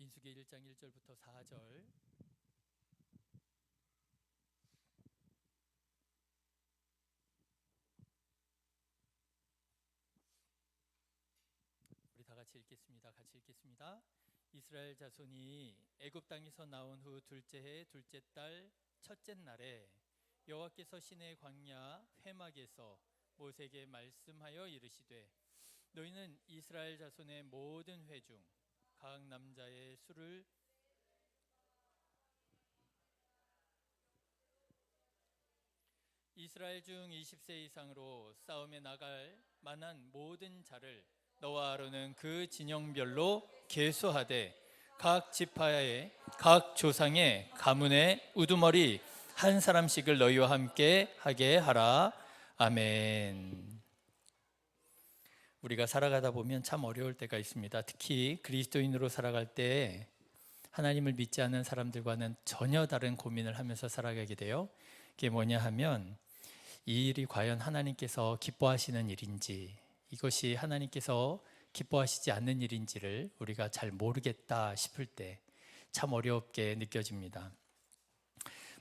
민수기 1장 1절부터 4절. 우리 다 같이 읽겠습니다. 같이 읽겠습니다. 이스라엘 자손이 애굽 땅에서 나온 후 둘째 해 둘째 달 첫째 날에 여호와께서 시내 광야 회막에서 모세에게 말씀하여 이르시되, 너희는 이스라엘 자손의 모든 회 중 각 남자의 수를 이스라엘 중 20세 이상으로 싸움에 나갈 만한 모든 자를 너와 아론은 그 진영별로 계수하되 각 지파의 각 조상의 가문의 우두머리 한 사람씩을 너희와 함께 하게 하라. 아멘. 우리가 살아가다 보면 참 어려울 때가 있습니다. 특히 그리스도인으로 살아갈 때 하나님을 믿지 않는 사람들과는 전혀 다른 고민을 하면서 살아가게 돼요. 그게 뭐냐 하면, 이 일이 과연 하나님께서 기뻐하시는 일인지, 이것이 하나님께서 기뻐하시지 않는 일인지를 우리가 잘 모르겠다 싶을 때 참 어렵게 느껴집니다.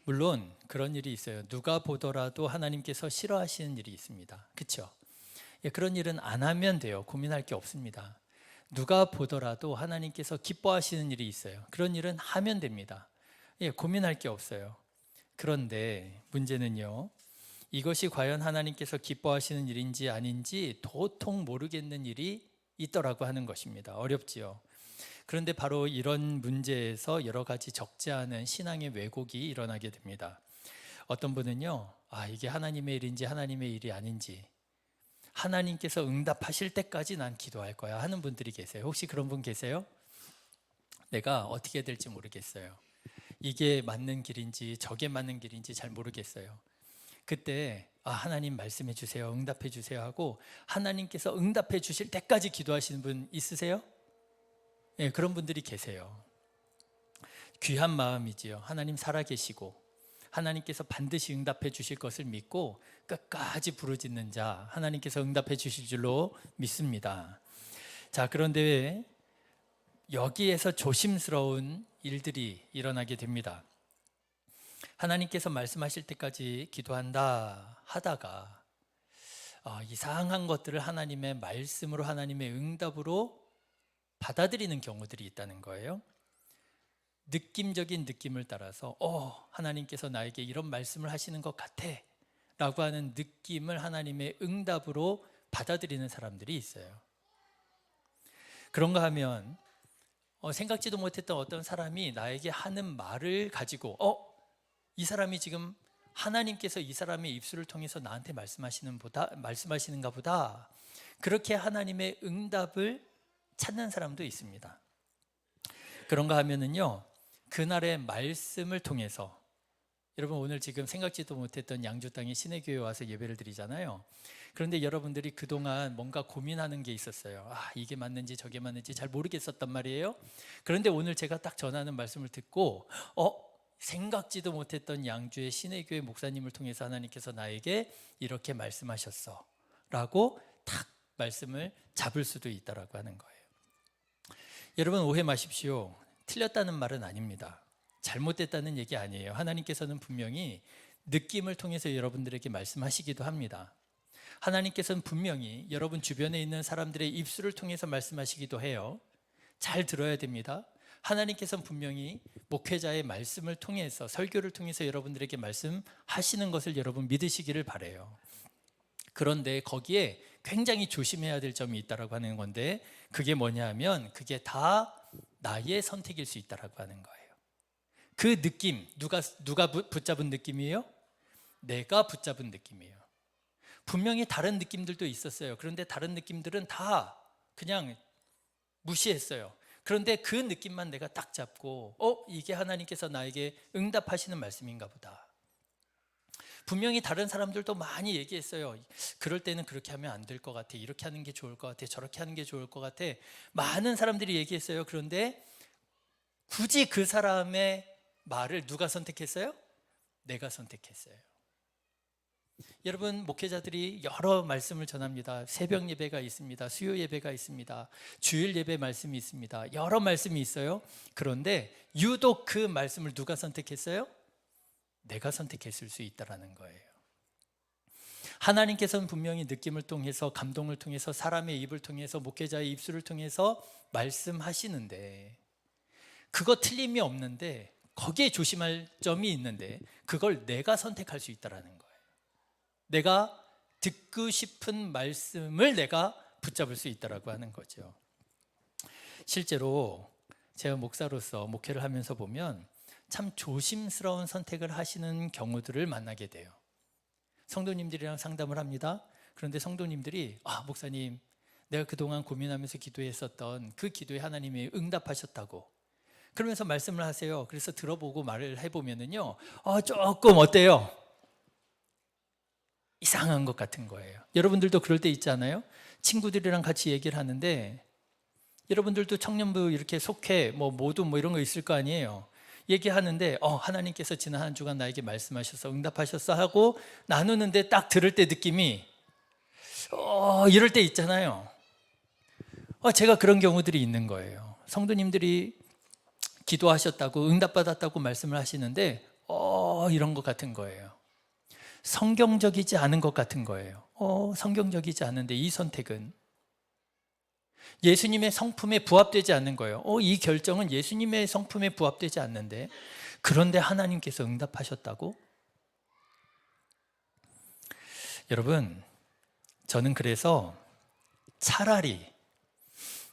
물론 그런 일이 있어요. 누가 보더라도 하나님께서 싫어하시는 일이 있습니다. 그렇죠? 그런 일은 안 하면 돼요. 고민할 게 없습니다. 누가 보더라도 하나님께서 기뻐하시는 일이 있어요. 그런 일은 하면 됩니다. 고민할 게 없어요. 그런데 문제는요, 이것이 과연 하나님께서 기뻐하시는 일인지 아닌지 도통 모르겠는 일이 있더라고 하는 것입니다. 어렵지요. 그런데 바로 이런 문제에서 여러 가지 적지 않은 신앙의 왜곡이 일어나게 됩니다. 어떤 분은요, 이게 하나님의 일인지 하나님의 일이 아닌지, 하나님께서 응답하실 때까지 난 기도할 거야 하는 분들이 계세요. 혹시 그런 분 계세요? 내가 어떻게 될지 모르겠어요. 이게 맞는 길인지 저게 맞는 길인지 잘 모르겠어요. 그때 하나님 말씀해 주세요, 응답해 주세요 하고 하나님께서 응답해 주실 때까지 기도하시는 분 있으세요? 그런 분들이 계세요. 귀한 마음이지요. 하나님 살아계시고 하나님께서 반드시 응답해 주실 것을 믿고 끝까지 부르짖는 자, 하나님께서 응답해 주실 줄로 믿습니다. 자, 그런데 여기에서 조심스러운 일들이 일어나게 됩니다. 하나님께서 말씀하실 때까지 기도한다 하다가 이상한 것들을 하나님의 말씀으로, 하나님의 응답으로 받아들이는 경우들이 있다는 거예요. 느낌적인 느낌을 따라서 하나님께서 나에게 이런 말씀을 하시는 것 같아 라고 하는 느낌을 하나님의 응답으로 받아들이는 사람들이 있어요. 그런가 하면 생각지도 못했던 어떤 사람이 나에게 하는 말을 가지고 이 사람이 지금 하나님께서 이 사람의 입술을 통해서 나한테 말씀하시는가 보다, 그렇게 하나님의 응답을 찾는 사람도 있습니다. 그런가 하면은요, 그날의 말씀을 통해서, 여러분 오늘 지금 생각지도 못했던 양주 땅의 시내교회에 와서 예배를 드리잖아요. 그런데 여러분들이 그동안 뭔가 고민하는 게 있었어요. 이게 맞는지 저게 맞는지 잘 모르겠었단 말이에요. 그런데 오늘 제가 딱 전하는 말씀을 듣고 생각지도 못했던 양주의 시내교회 목사님을 통해서 하나님께서 나에게 이렇게 말씀하셨어 라고 탁 말씀을 잡을 수도 있다라고 하는 거예요. 여러분 오해 마십시오. 틀렸다는 말은 아닙니다. 잘못됐다는 얘기 아니에요. 하나님께서는 분명히 느낌을 통해서 여러분들에게 말씀하시기도 합니다. 하나님께서는 분명히 여러분 주변에 있는 사람들의 입술을 통해서 말씀하시기도 해요. 잘 들어야 됩니다. 하나님께서는 분명히 목회자의 말씀을 통해서, 설교를 통해서 여러분들에게 말씀하시는 것을 여러분 믿으시기를 바라요. 그런데 거기에 굉장히 조심해야 될 점이 있다고 하는 건데, 그게 뭐냐 하면 그게 다 나의 선택일 수 있다고 하는 거예요. 그 느낌, 누가 붙잡은 느낌이에요? 내가 붙잡은 느낌이에요. 분명히 다른 느낌들도 있었어요. 그런데 다른 느낌들은 다 그냥 무시했어요. 그런데 그 느낌만 내가 딱 잡고 이게 하나님께서 나에게 응답하시는 말씀인가 보다. 분명히 다른 사람들도 많이 얘기했어요. 그럴 때는 그렇게 하면 안 될 것 같아, 이렇게 하는 게 좋을 것 같아, 저렇게 하는 게 좋을 것 같아, 많은 사람들이 얘기했어요. 그런데 굳이 그 사람의 말을 누가 선택했어요? 내가 선택했어요. 여러분, 목회자들이 여러 말씀을 전합니다. 새벽 예배가 있습니다. 수요 예배가 있습니다. 주일 예배 말씀이 있습니다. 여러 말씀이 있어요. 그런데 유독 그 말씀을 누가 선택했어요? 내가 선택했을 수 있다라는 거예요. 하나님께서는 분명히 느낌을 통해서, 감동을 통해서, 사람의 입을 통해서, 목회자의 입술을 통해서 말씀하시는데, 그거 틀림이 없는데 거기에 조심할 점이 있는데, 그걸 내가 선택할 수 있다라는 거예요. 내가 듣고 싶은 말씀을 내가 붙잡을 수 있다라고 하는 거죠. 실제로 제가 목사로서 목회를 하면서 보면 참 조심스러운 선택을 하시는 경우들을 만나게 돼요. 성도님들이랑 상담을 합니다. 그런데 성도님들이 목사님, 내가 그동안 고민하면서 기도했었던 그 기도에 하나님이 응답하셨다고 그러면서 말씀을 하세요. 그래서 들어보고 말을 해보면은요, 조금 어때요? 이상한 것 같은 거예요. 여러분들도 그럴 때 있잖아요. 친구들이랑 같이 얘기를 하는데, 여러분들도 청년부 이렇게 속해 모두 이런 거 있을 거 아니에요. 얘기하는데 하나님께서 지난 한 주간 나에게 말씀하셔서 응답하셨어 하고 나누는데 딱 들을 때 느낌이 이럴 때 있잖아요. 제가 그런 경우들이 있는 거예요. 성도님들이 기도하셨다고 응답받았다고 말씀을 하시는데 이런 것 같은 거예요. 성경적이지 않은 것 같은 거예요. 성경적이지 않은데 이 선택은 예수님의 성품에 부합되지 않는 거예요. 이 결정은 예수님의 성품에 부합되지 않는데, 그런데 하나님께서 응답하셨다고? 여러분, 저는 그래서 차라리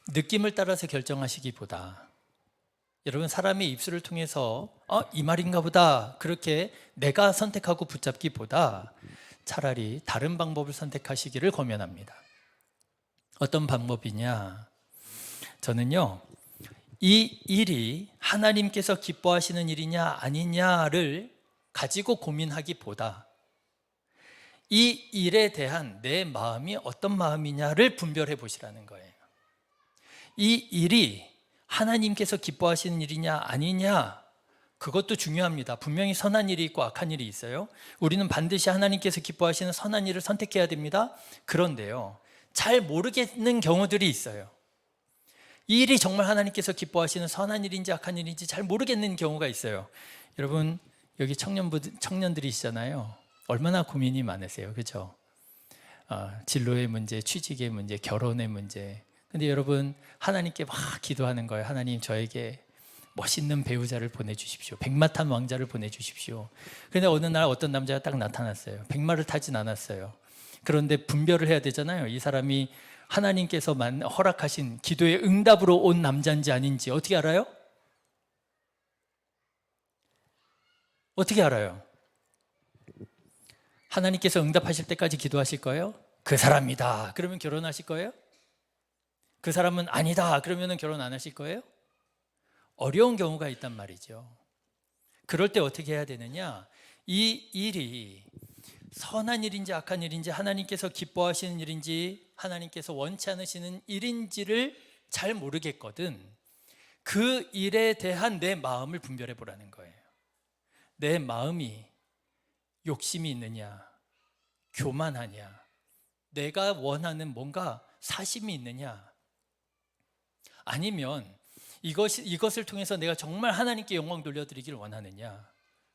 느낌을 따라서 결정하시기보다, 여러분, 사람의 입술을 통해서 이 말인가 보다 그렇게 내가 선택하고 붙잡기보다 차라리 다른 방법을 선택하시기를 권면합니다. 어떤 방법이냐? 저는요, 이 일이 하나님께서 기뻐하시는 일이냐 아니냐를 가지고 고민하기보다 이 일에 대한 내 마음이 어떤 마음이냐를 분별해 보시라는 거예요. 이 일이 하나님께서 기뻐하시는 일이냐 아니냐, 그것도 중요합니다. 분명히 선한 일이 있고 악한 일이 있어요. 우리는 반드시 하나님께서 기뻐하시는 선한 일을 선택해야 됩니다. 그런데요, 잘 모르겠는 경우들이 있어요. 이 일이 정말 하나님께서 기뻐하시는 선한 일인지 악한 일인지 잘 모르겠는 경우가 있어요. 여러분, 여기 청년들이시잖아요. 얼마나 고민이 많으세요, 그렇죠? 진로의 문제, 취직의 문제, 결혼의 문제. 근데 여러분, 하나님께 막 기도하는 거예요. 하나님, 저에게 멋있는 배우자를 보내주십시오. 백마 탄 왕자를 보내주십시오. 그런데 어느 날 어떤 남자가 딱 나타났어요. 백마를 타진 않았어요. 그런데 분별을 해야 되잖아요. 이 사람이 하나님께서 허락하신 기도의 응답으로 온 남자인지 아닌지 어떻게 알아요? 어떻게 알아요? 하나님께서 응답하실 때까지 기도하실 거예요? 그 사람이다. 그러면 결혼하실 거예요? 그 사람은 아니다. 그러면 결혼 안 하실 거예요? 어려운 경우가 있단 말이죠. 그럴 때 어떻게 해야 되느냐? 이 일이 선한 일인지 악한 일인지, 하나님께서 기뻐하시는 일인지 하나님께서 원치 않으시는 일인지를 잘 모르겠거든, 그 일에 대한 내 마음을 분별해 보라는 거예요. 내 마음이 욕심이 있느냐, 교만하냐, 내가 원하는 뭔가 사심이 있느냐, 아니면 이것을 통해서 내가 정말 하나님께 영광 돌려드리기를 원하느냐,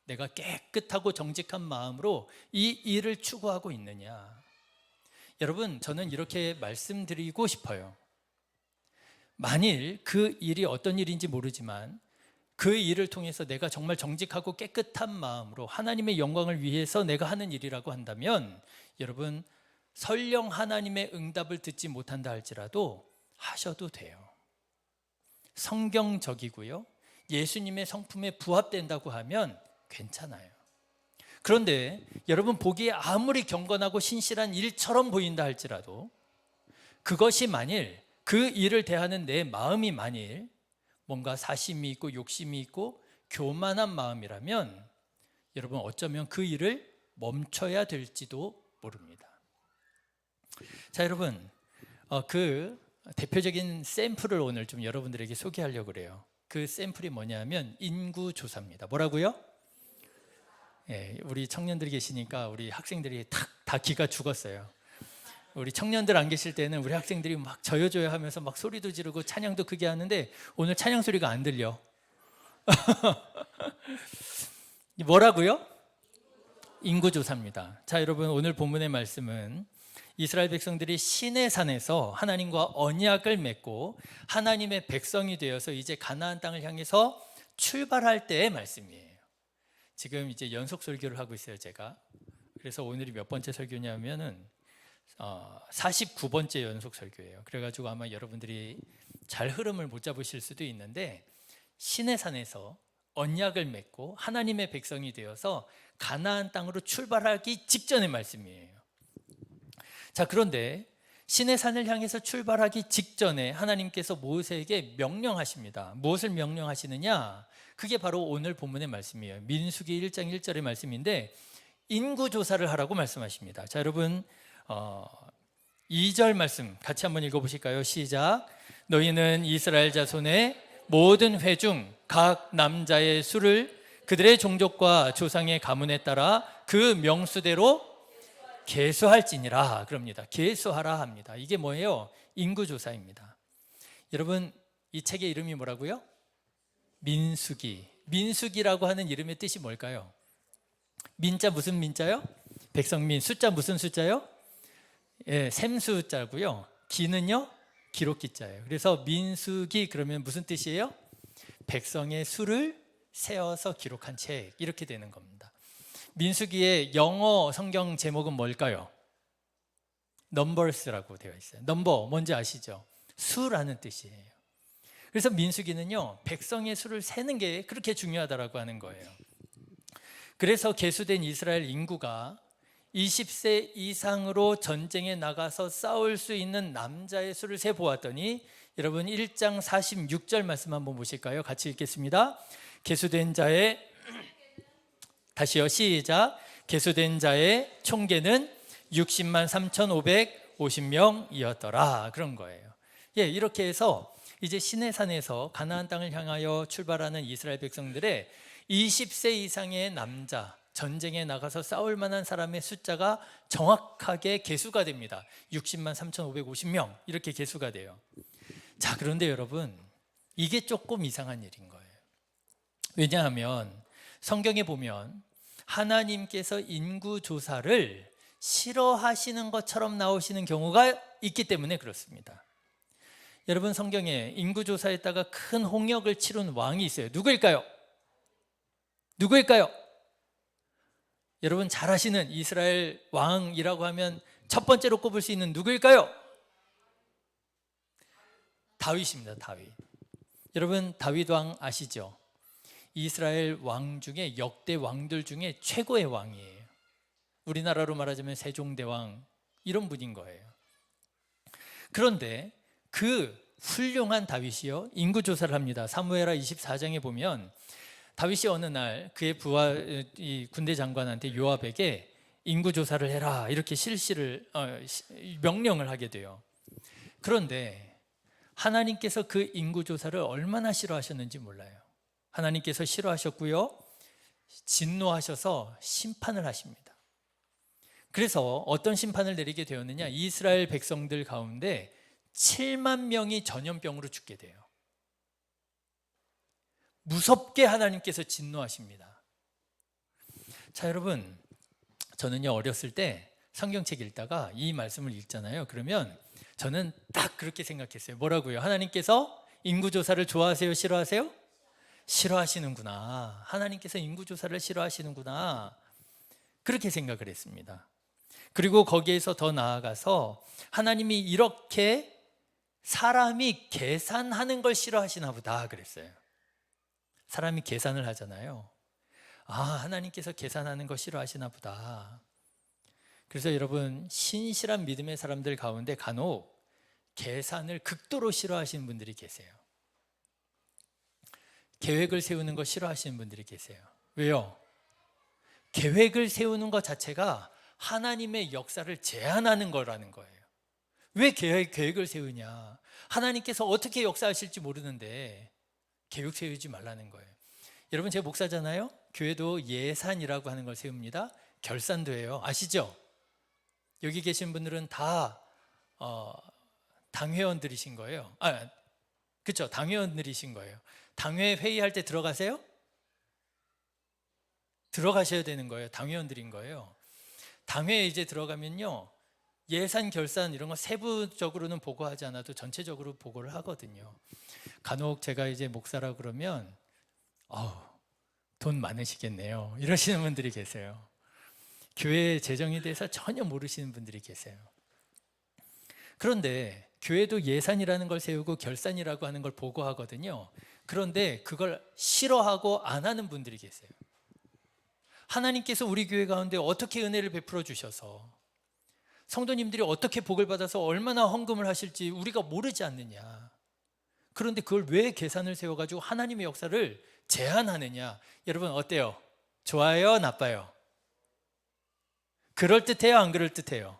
내가 깨끗하고 정직한 마음으로 이 일을 추구하고 있느냐. 여러분, 저는 이렇게 말씀드리고 싶어요. 만일 그 일이 어떤 일인지 모르지만 그 일을 통해서 내가 정말 정직하고 깨끗한 마음으로 하나님의 영광을 위해서 내가 하는 일이라고 한다면, 여러분, 설령 하나님의 응답을 듣지 못한다 할지라도 하셔도 돼요. 성경적이고요, 예수님의 성품에 부합된다고 하면 괜찮아요. 그런데 여러분, 보기에 아무리 경건하고 신실한 일처럼 보인다 할지라도 그것이 만일 그 일을 대하는 내 마음이 만일 뭔가 사심이 있고 욕심이 있고 교만한 마음이라면, 여러분, 어쩌면 그 일을 멈춰야 될지도 모릅니다. 자, 여러분, 그 대표적인 샘플을 오늘 좀 여러분들에게 소개하려고 그래요. 그 샘플이 뭐냐면 인구조사입니다. 뭐라고요? 우리 청년들이 계시니까 우리 학생들이 다 기가 죽었어요. 우리 청년들 안 계실 때는 우리 학생들이 막 저요저요 하면서 막 소리도 지르고 찬양도 크게 하는데 오늘 찬양 소리가 안 들려. 뭐라고요? 인구조사입니다. 자, 여러분, 오늘 본문의 말씀은 이스라엘 백성들이 시내 산에서 하나님과 언약을 맺고 하나님의 백성이 되어서 이제 가나안 땅을 향해서 출발할 때의 말씀이에요. 지금 이제 연속 설교를 하고 있어요, 제가. 그래서 오늘이 몇 번째 설교냐면은 49번째 연속 설교예요. 그래가지고 아마 여러분들이 잘 흐름을 못 잡으실 수도 있는데, 시내산에서 언약을 맺고 하나님의 백성이 되어서 가나안 땅으로 출발하기 직전의 말씀이에요. 자, 그런데 시내산을 향해서 출발하기 직전에 하나님께서 모세에게 명령하십니다. 무엇을 명령하시느냐? 그게 바로 오늘 본문의 말씀이에요. 민수기 1장 1절의 말씀인데 인구조사를 하라고 말씀하십니다. 자, 여러분 2절 말씀 같이 한번 읽어보실까요? 시작. 너희는 이스라엘 자손의 모든 회 중 각 남자의 수를 그들의 종족과 조상의 가문에 따라 그 명수대로 계수할지니라. 그럽니다. 계수하라 합니다. 이게 뭐예요? 인구조사입니다. 여러분, 이 책의 이름이 뭐라고요? 민수기. 민수기라고 하는 이름의 뜻이 뭘까요? 민자 무슨 민자요? 백성민. 숫자 무슨 숫자요? 샘숫자고요. 기는요? 기록기자예요. 그래서 민수기 그러면 무슨 뜻이에요? 백성의 수를 세어서 기록한 책, 이렇게 되는 겁니다. 민수기의 영어 성경 제목은 뭘까요? 넘버스라고 되어 있어요. 넘버 뭔지 아시죠? 수라는 뜻이에요. 그래서 민수기는요, 백성의 수를 세는 게 그렇게 중요하다라고 하는 거예요. 그래서 계수된 이스라엘 인구가 20세 이상으로 전쟁에 나가서 싸울 수 있는 남자의 수를 세 보았더니, 여러분 1장 46절 말씀 한번 보실까요? 같이 읽겠습니다. 계수된 자의, 다시요, 시작. 계수된 자의 총계는 60만 3,550명이었더라. 그런 거예요. 이렇게 해서 이제 시내산에서 가나안 땅을 향하여 출발하는 이스라엘 백성들의 20세 이상의 남자, 전쟁에 나가서 싸울 만한 사람의 숫자가 정확하게 계수가 됩니다. 60만 3,550명 이렇게 계수가 돼요. 자, 그런데 여러분, 이게 조금 이상한 일인 거예요. 왜냐하면 성경에 보면 하나님께서 인구조사를 싫어하시는 것처럼 나오시는 경우가 있기 때문에 그렇습니다. 여러분, 성경에 인구조사에다가 큰 홍역을 치룬 왕이 있어요. 누구일까요? 누구일까요? 여러분 잘 아시는 이스라엘 왕이라고 하면 첫 번째로 꼽을 수 있는 누구일까요? 다윗입니다. 다윗. 여러분 다윗 왕 아시죠? 이스라엘 왕 중에 역대 왕들 중에 최고의 왕이에요. 우리나라로 말하자면 세종대왕 이런 분인 거예요. 그런데 그 훌륭한 다윗이요, 인구조사를 합니다. 사무엘하 24장에 보면 다윗이 어느 날 그의 부하 이 군대 장관한테 요압에게 인구조사를 해라 이렇게 명령을 하게 돼요. 그런데 하나님께서 그 인구조사를 얼마나 싫어하셨는지 몰라요. 하나님께서 싫어하셨고요, 진노하셔서 심판을 하십니다. 그래서 어떤 심판을 내리게 되었느냐, 이스라엘 백성들 가운데 7만 명이 전염병으로 죽게 돼요. 무섭게 하나님께서 진노하십니다. 자, 여러분, 저는요 어렸을 때 성경책 읽다가 이 말씀을 읽잖아요. 그러면 저는 딱 그렇게 생각했어요. 뭐라고요? 하나님께서 인구조사를 좋아하세요? 싫어하세요? 싫어하시는구나. 하나님께서 인구조사를 싫어하시는구나. 그렇게 생각을 했습니다. 그리고 거기에서 더 나아가서 하나님이 이렇게 사람이 계산하는 걸 싫어하시나 보다 그랬어요. 사람이 계산을 하잖아요. 하나님께서 계산하는 거 싫어하시나 보다. 그래서 여러분, 신실한 믿음의 사람들 가운데 간혹 계산을 극도로 싫어하시는 분들이 계세요. 계획을 세우는 거 싫어하시는 분들이 계세요. 왜요? 계획을 세우는 것 자체가 하나님의 역사를 제한하는 거라는 거예요. 왜 계획을 세우냐? 하나님께서 어떻게 역사하실지 모르는데 계획 세우지 말라는 거예요. 여러분, 제가 목사잖아요. 교회도 예산이라고 하는 걸 세웁니다. 결산도 해요. 아시죠? 여기 계신 분들은 다 당회원들이신 거예요. 그렇죠. 당회원들이신 거예요. 당회 회의할 때 들어가세요? 들어가셔야 되는 거예요. 당회원들인 거예요. 당회에 이제 들어가면요, 예산 결산 이런 거 세부적으로는 보고하지 않아도 전체적으로 보고를 하거든요. 간혹 제가 이제 목사라 그러면 돈 많으시겠네요 이러시는 분들이 계세요. 교회 재정에 대해서 전혀 모르시는 분들이 계세요. 그런데 교회도 예산이라는 걸 세우고 결산이라고 하는 걸 보고하거든요. 그런데 그걸 싫어하고 안 하는 분들이 계세요. 하나님께서 우리 교회 가운데 어떻게 은혜를 베풀어 주셔서 성도님들이 어떻게 복을 받아서 얼마나 헌금을 하실지 우리가 모르지 않느냐. 그런데 그걸 왜 계산을 세워가지고 하나님의 역사를 제한하느냐. 여러분 어때요? 좋아요? 나빠요? 그럴듯해요? 안 그럴듯해요?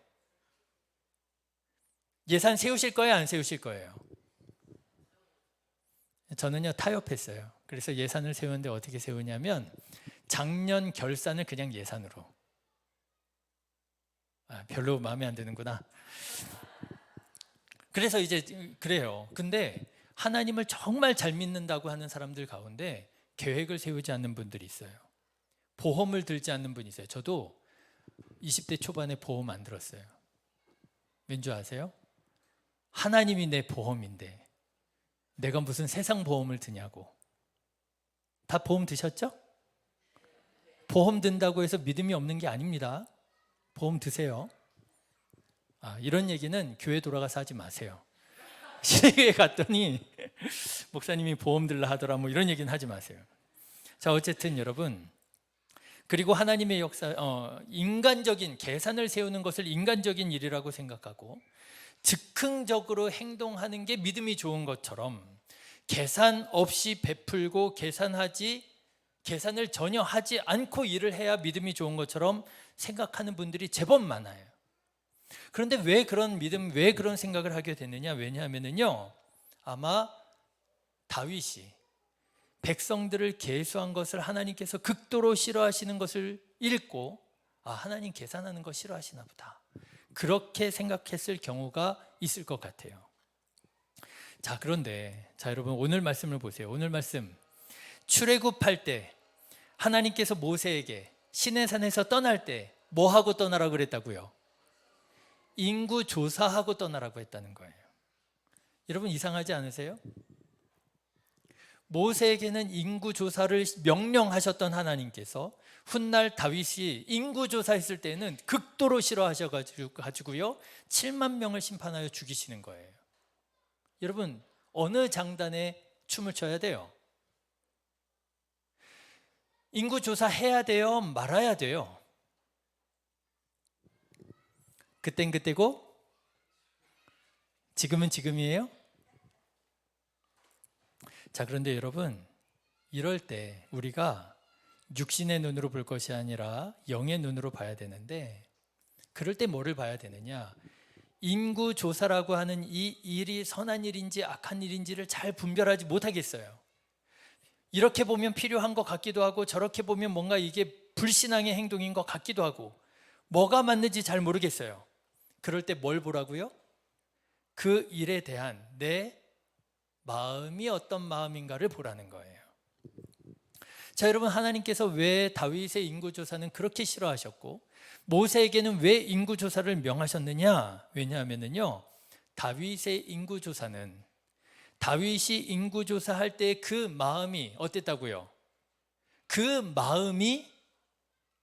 예산 세우실 거예요? 안 세우실 거예요? 저는요 타협했어요. 그래서 예산을 세우는데 어떻게 세우냐면 작년 결산을 그냥 예산으로. 별로 마음에 안 드는구나. 그래서 이제 그래요. 근데 하나님을 정말 잘 믿는다고 하는 사람들 가운데 계획을 세우지 않는 분들이 있어요. 보험을 들지 않는 분이 있어요. 저도 20대 초반에 보험 안 들었어요. 왠지 아세요? 하나님이 내 보험인데 내가 무슨 세상 보험을 드냐고. 다 보험 드셨죠? 보험 든다고 해서 믿음이 없는 게 아닙니다. 보험 드세요. 이런 얘기는 교회 돌아가서 하지 마세요. 시내교회 갔더니 목사님이 보험 들라 하더라 뭐 이런 얘기는 하지 마세요. 자, 어쨌든 여러분, 그리고 하나님의 역사, 인간적인 계산을 세우는 것을 인간적인 일이라고 생각하고 즉흥적으로 행동하는 게 믿음이 좋은 것처럼 계산 없이 베풀고 계산을 전혀 하지 않고 일을 해야 믿음이 좋은 것처럼 생각하는 분들이 제법 많아요. 그런데 왜 그런 믿음, 왜 그런 생각을 하게 됐느냐? 왜냐하면요, 아마 다윗이 백성들을 계수한 것을 하나님께서 극도로 싫어하시는 것을 읽고 하나님 계산하는 거 싫어하시나 보다, 그렇게 생각했을 경우가 있을 것 같아요. 자, 그런데 여러분 오늘 말씀을 보세요. 오늘 말씀 출애굽할 때 하나님께서 모세에게 시내산에서 떠날 때 뭐 하고 떠나라고 그랬다고요? 인구 조사하고 떠나라고 했다는 거예요. 여러분 이상하지 않으세요? 모세에게는 인구 조사를 명령하셨던 하나님께서 훗날 다윗이 인구 조사했을 때는 극도로 싫어하셔가지고요 7만 명을 심판하여 죽이시는 거예요. 여러분 어느 장단에 춤을 춰야 돼요? 인구 조사해야 돼요? 말아야 돼요? 그땐 그때고 지금은 지금이에요? 자, 그런데 여러분 이럴 때 우리가 육신의 눈으로 볼 것이 아니라 영의 눈으로 봐야 되는데, 그럴 때 뭐를 봐야 되느냐? 인구조사라고 하는 이 일이 선한 일인지 악한 일인지를 잘 분별하지 못하겠어요. 이렇게 보면 필요한 것 같기도 하고 저렇게 보면 뭔가 이게 불신앙의 행동인 것 같기도 하고 뭐가 맞는지 잘 모르겠어요. 그럴 때 뭘 보라고요? 그 일에 대한 내 마음이 어떤 마음인가를 보라는 거예요. 자, 여러분 하나님께서 왜 다윗의 인구조사는 그렇게 싫어하셨고 모세에게는 왜 인구조사를 명하셨느냐? 왜냐하면요 다윗의 인구조사는 다윗이 인구조사할 때 그 마음이 어땠다고요? 그 마음이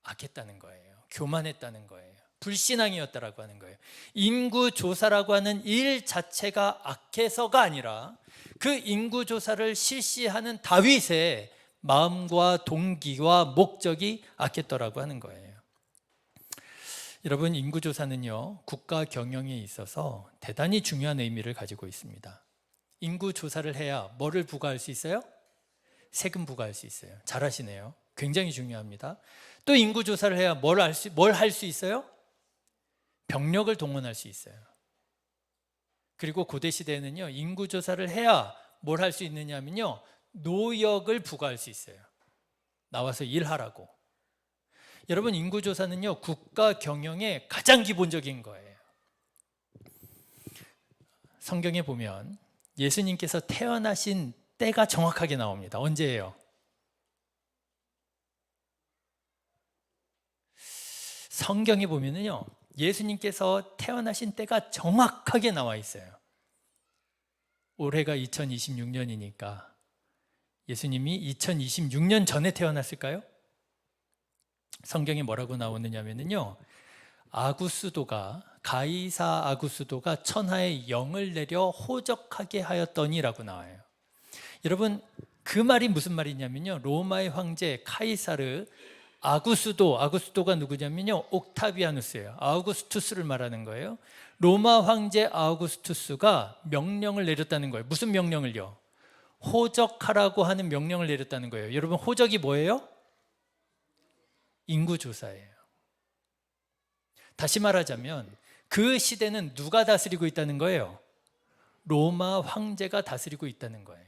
악했다는 거예요. 교만했다는 거예요. 불신앙이었다라고 하는 거예요. 인구조사라고 하는 일 자체가 악해서가 아니라 그 인구조사를 실시하는 다윗의 마음과 동기와 목적이 악했더라고 하는 거예요. 여러분 인구조사는요 국가 경영에 있어서 대단히 중요한 의미를 가지고 있습니다. 인구조사를 해야 뭐를 부과할 수 있어요? 세금 부과할 수 있어요. 잘하시네요. 굉장히 중요합니다. 또 인구조사를 해야 뭘 할 수 있어요? 병력을 동원할 수 있어요. 그리고 고대시대에는요 인구조사를 해야 뭘 할 수 있느냐 하면요 노역을 부과할 수 있어요. 나와서 일하라고. 여러분, 인구조사는요, 국가 경영의 가장 기본적인 거예요. 성경에 보면 예수님께서 태어나신 때가 정확하게 나옵니다. 언제예요? 성경에 보면은요, 예수님께서 태어나신 때가 정확하게 나와 있어요. 올해가 2026년이니까 예수님이 2026년 전에 태어났을까요? 성경에 뭐라고 나오느냐면요, 가이사 아구스도가 천하에 영을 내려 호적하게 하였더니라고 나와요. 여러분, 그 말이 무슨 말이냐면요, 로마의 황제 카이사르 아구스도가 누구냐면요, 옥타비아누스예요. 아우구스투스를 말하는 거예요. 로마 황제 아우구스투스가 명령을 내렸다는 거예요. 무슨 명령을요? 호적하라고 하는 명령을 내렸다는 거예요. 여러분, 호적이 뭐예요? 인구조사예요. 다시 말하자면 그 시대는 누가 다스리고 있다는 거예요? 로마 황제가 다스리고 있다는 거예요.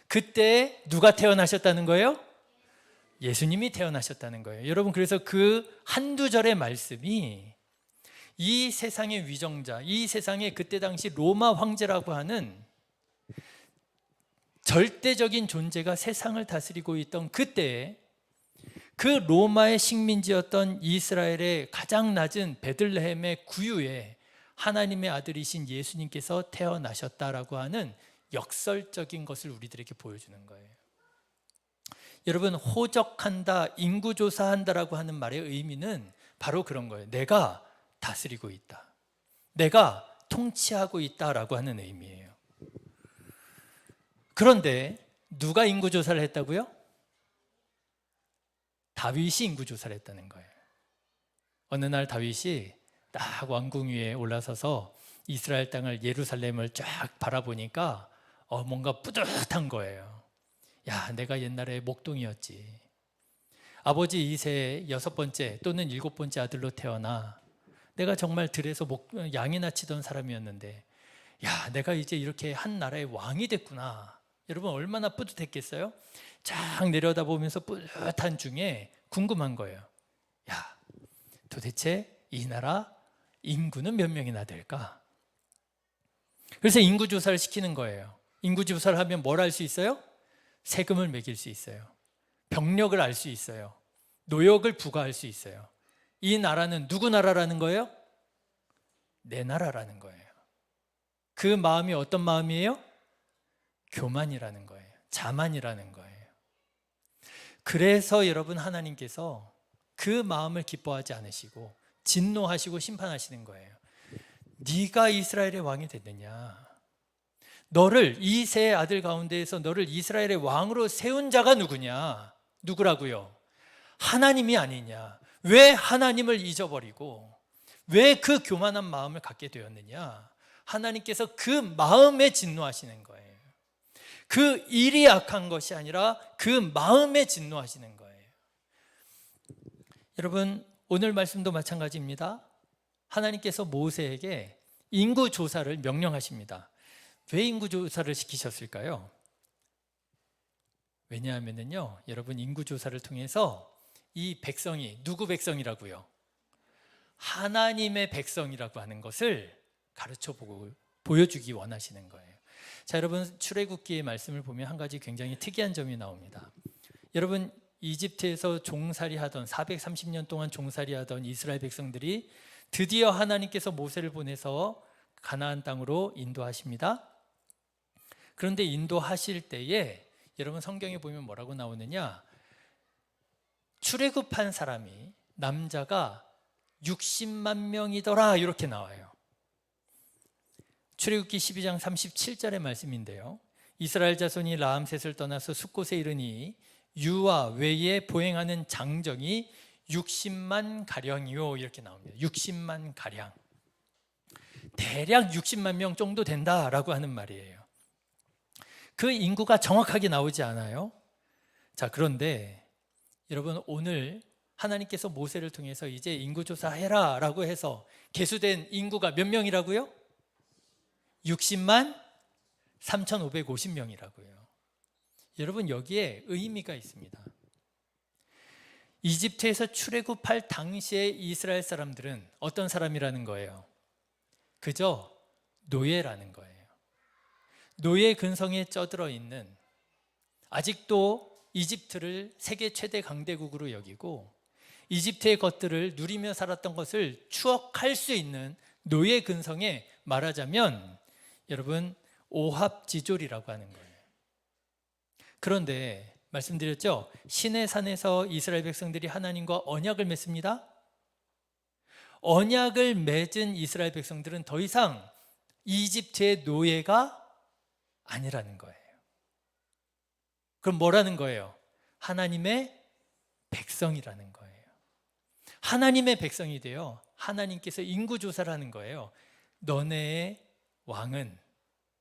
그때 누가 태어나셨다는 거예요? 예수님이 태어나셨다는 거예요. 여러분, 그래서 그 한두 절의 말씀이 이 세상의 위정자, 이 세상의 그때 당시 로마 황제라고 하는 절대적인 존재가 세상을 다스리고 있던 그때에 그 로마의 식민지였던 이스라엘의 가장 낮은 베들레헴의 구유에 하나님의 아들이신 예수님께서 태어나셨다라고 하는 역설적인 것을 우리들에게 보여주는 거예요. 여러분, 호적한다, 인구조사한다라고 하는 말의 의미는 바로 그런 거예요. 내가 다스리고 있다, 내가 통치하고 있다라고 하는 의미예요. 그런데 누가 인구조사를 했다고요? 다윗이 인구조사를 했다는 거예요. 어느 날 다윗이 딱 왕궁 위에 올라서서 이스라엘 땅을, 예루살렘을 쫙 바라보니까 뭔가 뿌듯한 거예요. 야, 내가 옛날에 목동이었지. 아버지 이세의 6번째 또는 7번째 아들로 태어나 내가 정말 들에서 양이나 치던 사람이었는데, 야, 내가 이제 이렇게 한 나라의 왕이 됐구나. 여러분, 얼마나 뿌듯했겠어요? 쫙 내려다보면서 뿌듯한 중에 궁금한 거예요. 야, 도대체 이 나라 인구는 몇 명이나 될까? 그래서 인구조사를 시키는 거예요. 인구조사를 하면 뭘 알 수 있어요? 세금을 매길 수 있어요. 병력을 알 수 있어요. 노역을 부과할 수 있어요. 이 나라는 누구 나라라는 거예요? 내 나라라는 거예요. 그 마음이 어떤 마음이에요? 교만이라는 거예요. 자만이라는 거예요. 그래서 여러분, 하나님께서 그 마음을 기뻐하지 않으시고 진노하시고 심판하시는 거예요. 네가 이스라엘의 왕이 됐느냐? 너를, 이세의 아들 가운데에서 너를 이스라엘의 왕으로 세운 자가 누구냐? 누구라고요? 하나님이 아니냐? 왜 하나님을 잊어버리고 왜 그 교만한 마음을 갖게 되었느냐? 하나님께서 그 마음에 진노하시는 거예요. 그 일이 악한 것이 아니라 그 마음에 진노하시는 거예요. 여러분, 오늘 말씀도 마찬가지입니다. 하나님께서 모세에게 인구조사를 명령하십니다. 왜 인구조사를 시키셨을까요? 왜냐하면요, 여러분, 인구조사를 통해서 이 백성이 누구 백성이라고요? 하나님의 백성이라고 하는 것을 가르쳐보고 보여주기 원하시는 거예요. 자, 여러분, 출애굽기의 말씀을 보면 한 가지 굉장히 특이한 점이 나옵니다. 여러분, 이집트에서 종살이 하던 430년 동안 종살이 하던 이스라엘 백성들이 드디어 하나님께서 모세를 보내서 가나안 땅으로 인도하십니다. 그런데 인도하실 때에 여러분, 성경에 보면 뭐라고 나오느냐? 출애굽한 사람이, 남자가 60만 명이더라, 이렇게 나와요. 출애굽기 12장 37절의 말씀인데요, 이스라엘 자손이 라암셋을 떠나서 숫곳에 이르니 유아 외에 보행하는 장정이 60만 가량이요, 이렇게 나옵니다. 60만 가량, 대략 60만 명 정도 된다라고 하는 말이에요. 그 인구가 정확하게 나오지 않아요. 자, 그런데 여러분, 오늘 하나님께서 모세를 통해서 이제 인구조사해라 라고 해서 계수된 인구가 몇 명이라고요? 60만 3,550명이라고요. 여러분, 여기에 의미가 있습니다. 이집트에서 출애굽할 당시에 이스라엘 사람들은 어떤 사람이라는 거예요? 그저 노예라는 거예요. 노예 근성에 쩌들어 있는, 아직도 이집트를 세계 최대 강대국으로 여기고 이집트의 것들을 누리며 살았던 것을 추억할 수 있는 노예 근성에, 말하자면 여러분 오합지졸이라고 하는 거예요. 그런데 말씀드렸죠? 시내산에서 이스라엘 백성들이 하나님과 언약을 맺습니다. 언약을 맺은 이스라엘 백성들은 더 이상 이집트의 노예가 아니라는 거예요. 그럼 뭐라는 거예요? 하나님의 백성이라는 거예요. 하나님의 백성이 되어 하나님께서 인구조사를 하는 거예요. 너네의 왕은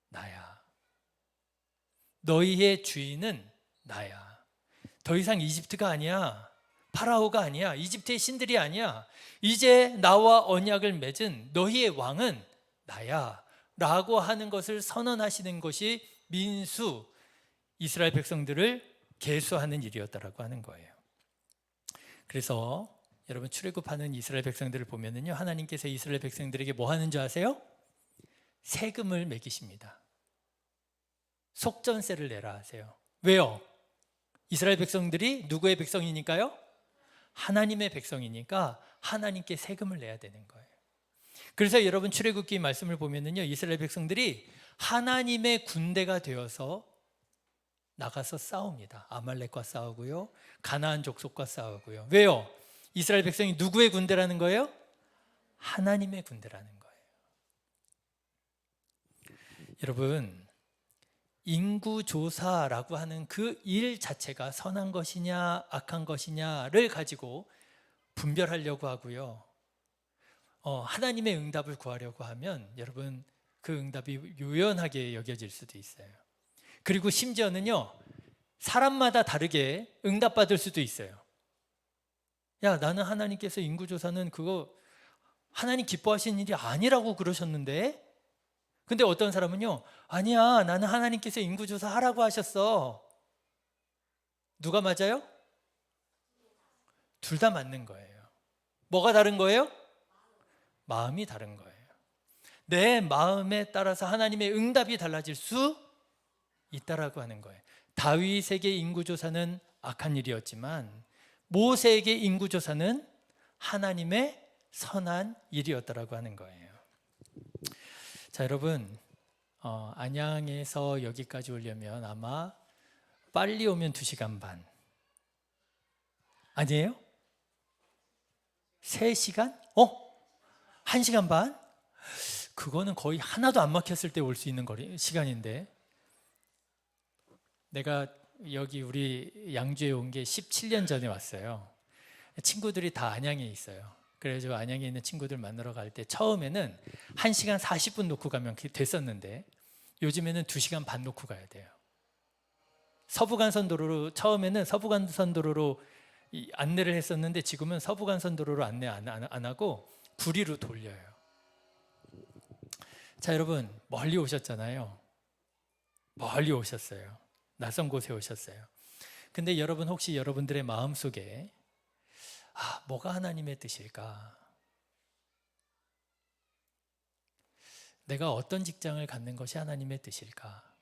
나야. 너희의 주인은 나야. 더 이상 이집트가 아니야. 파라오가 아니야. 이집트의 신들이 아니야. 이제 나와 언약을 맺은 너희의 왕은 나야 라고 하는 것을 선언하시는 것이 민수, 이스라엘 백성들을 계수하는 일이었다라고 하는 거예요. 그래서 여러분 출애굽하는 이스라엘 백성들을 보면은요, 하나님께서 이스라엘 백성들에게 뭐 하는 줄 아세요? 세금을 매기십니다. 속전세를 내라 하세요. 왜요? 이스라엘 백성들이 누구의 백성이니까요? 하나님의 백성이니까 하나님께 세금을 내야 되는 거예요. 그래서 여러분 출애굽기 말씀을 보면은요, 이스라엘 백성들이 하나님의 군대가 되어서 나가서 싸웁니다. 아말렉과 싸우고요, 가나안 족속과 싸우고요. 왜요? 이스라엘 백성이 누구의 군대라는 거예요? 하나님의 군대라는 거예요. 여러분, 인구조사라고 하는 그 일 자체가 선한 것이냐 악한 것이냐를 가지고 분별하려고 하고요, 하나님의 응답을 구하려고 하면 여러분 그 응답이 요연하게 여겨질 수도 있어요. 그리고 심지어는요, 사람마다 다르게 응답받을 수도 있어요. 야, 나는 하나님께서 인구조사는 그거 하나님 기뻐하시는 일이 아니라고 그러셨는데, 근데 어떤 사람은요, 아니야, 나는 하나님께서 인구조사 하라고 하셨어. 누가 맞아요? 둘 다 맞는 거예요. 뭐가 다른 거예요? 마음이 다른 거예요. 내 마음에 따라서 하나님의 응답이 달라질 수 있다라고 하는 거예요. 다윗에게 인구조사는 악한 일이었지만 모세에게 인구조사는 하나님의 선한 일이었다라고 하는 거예요. 자, 여러분, 안양에서 여기까지 오려면 아마 빨리 오면 2시간 반 아니에요? 3시간? 1시간 반? 그거는 거의 하나도 안 막혔을 때 올 수 있는 시간인데, 내가 여기 우리 양주에 온 게 17년 전에 왔어요. 친구들이 다 안양에 있어요. 그래서 안양에 있는 친구들 만나러 갈 때 처음에는 1시간 40분 놓고 가면 됐었는데 요즘에는 2시간 반 놓고 가야 돼요. 서부간선도로로, 처음에는 서부간선도로로 안내를 했었는데 지금은 서부간선도로로 안내 안 하고 구리로 돌려요. 자, 여러분 멀리 오셨잖아요. 멀리 오셨어요. 낯선 곳에 오셨어요. 근데 여러분 혹시 여러분들의 마음속에 뭐가 하나님의 뜻일까? 내가 어떤 직장을 갖는 것이 하나님의 뜻일까?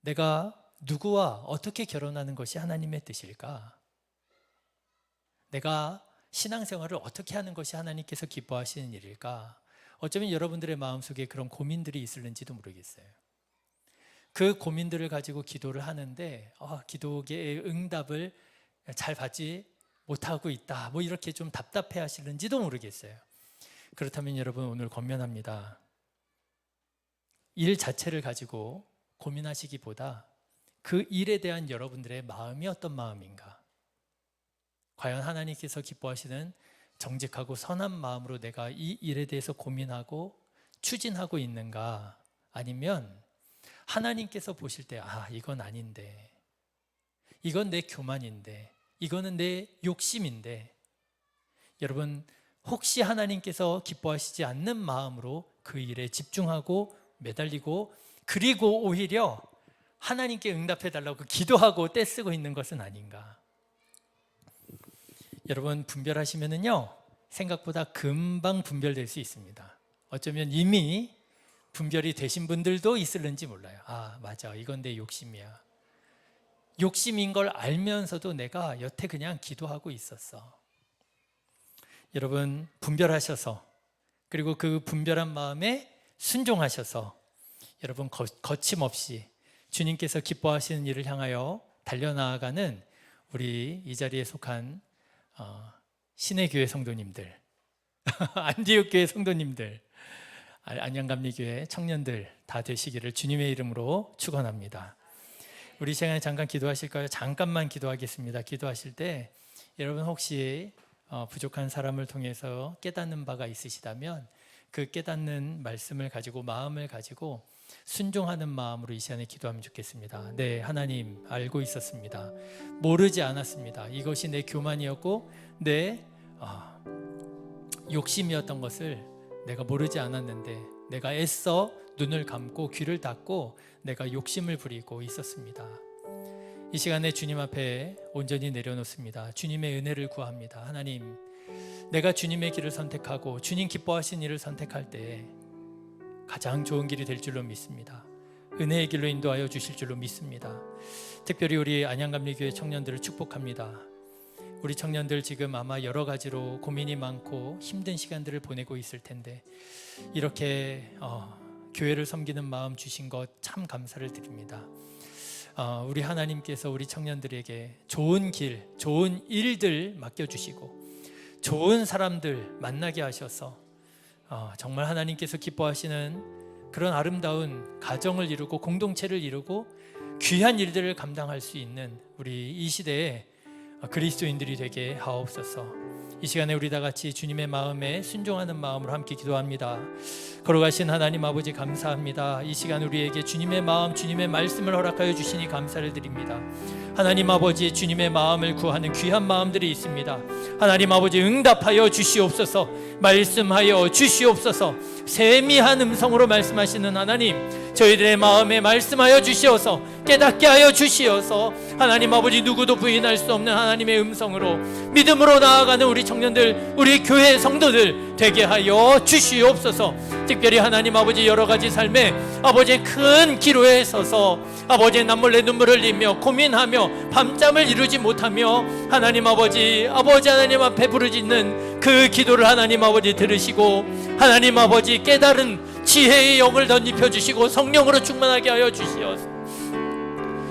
내가 누구와 어떻게 결혼하는 것이 하나님의 뜻일까? 내가 신앙생활을 어떻게 하는 것이 하나님께서 기뻐하시는 일일까? 어쩌면 여러분들의 마음속에 그런 고민들이 있을는지도 모르겠어요. 그 고민들을 가지고 기도를 하는데 기도의 응답을 잘 받지 못하고 있다, 뭐 이렇게 좀 답답해 하시는지도 모르겠어요. 그렇다면 여러분 오늘 권면합니다. 일 자체를 가지고 고민하시기보다 그 일에 대한 여러분들의 마음이 어떤 마음인가, 과연 하나님께서 기뻐하시는 정직하고 선한 마음으로 내가 이 일에 대해서 고민하고 추진하고 있는가, 아니면 하나님께서 보실 때 이건 아닌데, 이건 내 교만인데, 이거는 내 욕심인데, 여러분 혹시 하나님께서 기뻐하시지 않는 마음으로 그 일에 집중하고 매달리고, 그리고 오히려 하나님께 응답해 달라고 기도하고 떼쓰고 있는 것은 아닌가. 여러분 분별하시면은요 생각보다 금방 분별될 수 있습니다. 어쩌면 이미 분별이 되신 분들도 있을는지 몰라요. 아, 맞아, 이건 내 욕심이야. 욕심인 걸 알면서도 내가 여태 그냥 기도하고 있었어. 여러분 분별하셔서, 그리고 그 분별한 마음에 순종하셔서 여러분 거침없이 주님께서 기뻐하시는 일을 향하여 달려나아가는 우리 이 자리에 속한 신의 교회 성도님들, 안디옥 교회 성도님들, 안양감리교회 청년들 다 되시기를 주님의 이름으로 축원합니다. 우리 시간에 잠깐 기도하실까요? 잠깐만 기도하겠습니다. 기도하실 때 여러분 혹시 부족한 사람을 통해서 깨닫는 바가 있으시다면 그 깨닫는 말씀을 가지고, 마음을 가지고 순종하는 마음으로 이 시간에 기도하면 좋겠습니다. 네, 하나님, 알고 있었습니다. 모르지 않았습니다. 이것이 내 교만이었고 내 욕심이었던 것을 내가 모르지 않았는데, 내가 애써 눈을 감고 귀를 닫고 내가 욕심을 부리고 있었습니다. 이 시간에 주님 앞에 온전히 내려놓습니다. 주님의 은혜를 구합니다. 하나님, 내가 주님의 길을 선택하고 주님 기뻐하신 일을 선택할 때 가장 좋은 길이 될 줄로 믿습니다. 은혜의 길로 인도하여 주실 줄로 믿습니다. 특별히 우리 안양감리교회 청년들을 축복합니다. 우리 청년들 지금 아마 여러 가지로 고민이 많고 힘든 시간들을 보내고 있을 텐데 이렇게 교회를 섬기는 마음 주신 것 참 감사를 드립니다. 우리 하나님께서 우리 청년들에게 좋은 길, 좋은 일들 맡겨주시고 좋은 사람들 만나게 하셔서 정말 하나님께서 기뻐하시는 그런 아름다운 가정을 이루고 공동체를 이루고 귀한 일들을 감당할 수 있는 우리 이 시대에 그리스도인들이 되게 하옵소서. 이 시간에 우리 다 같이 주님의 마음에 순종하는 마음으로 함께 기도합니다. 걸어가신 하나님 아버지 감사합니다. 이 시간 우리에게 주님의 마음, 주님의 말씀을 허락하여 주시니 감사를 드립니다. 하나님 아버지, 주님의 마음을 구하는 귀한 마음들이 있습니다. 하나님 아버지, 응답하여 주시옵소서. 말씀하여 주시옵소서. 세미한 음성으로 말씀하시는 하나님, 저희들의 마음에 말씀하여 주시어서 깨닫게 하여 주시어서 하나님 아버지, 누구도 부인할 수 없는 하나님의 음성으로 믿음으로 나아가는 우리 청년들, 우리 교회 성도들 되게 하여 주시옵소서. 특별히 하나님 아버지, 여러 가지 삶에 아버지의 큰 기로에 서서 아버지의 남몰래 눈물을 흘리며 고민하며 밤잠을 이루지 못하며 하나님 아버지 하나님 앞에 부르짖는 그 기도를 하나님 아버지 들으시고 하나님 아버지 깨달은 지혜의 영을 덧입혀 주시고 성령으로 충만하게 하여 주시옵소서.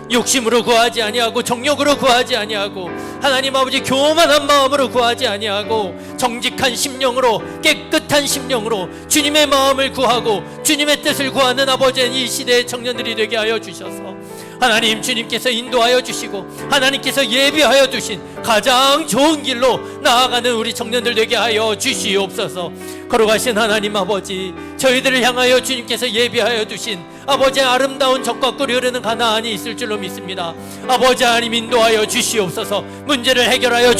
욕심으로 구하지 아니하고 정욕으로 구하지 아니하고 하나님 아버지 교만한 마음으로 구하지 아니하고 정직한 심령으로, 깨끗한 심령으로 주님의 마음을 구하고 주님의 뜻을 구하는 아버지의 이 시대의 청년들이 되게 하여 주셔서 하나님, 주님께서 인도하여 주시고 하나님께서 예비하여 두신 가장 좋은 길로 나아가는 우리 청년들 되게 하여 주시옵소서. 걸어가신 하나님 아버지, 저희들을 향하여 주님께서 예비하여 두신 아버지의 아름다운 젖과 꿀이 흐르는 가나안이 있을 줄로 믿습니다. 아버지 하나님, 인도하여 주시옵소서. 문제를 해결하여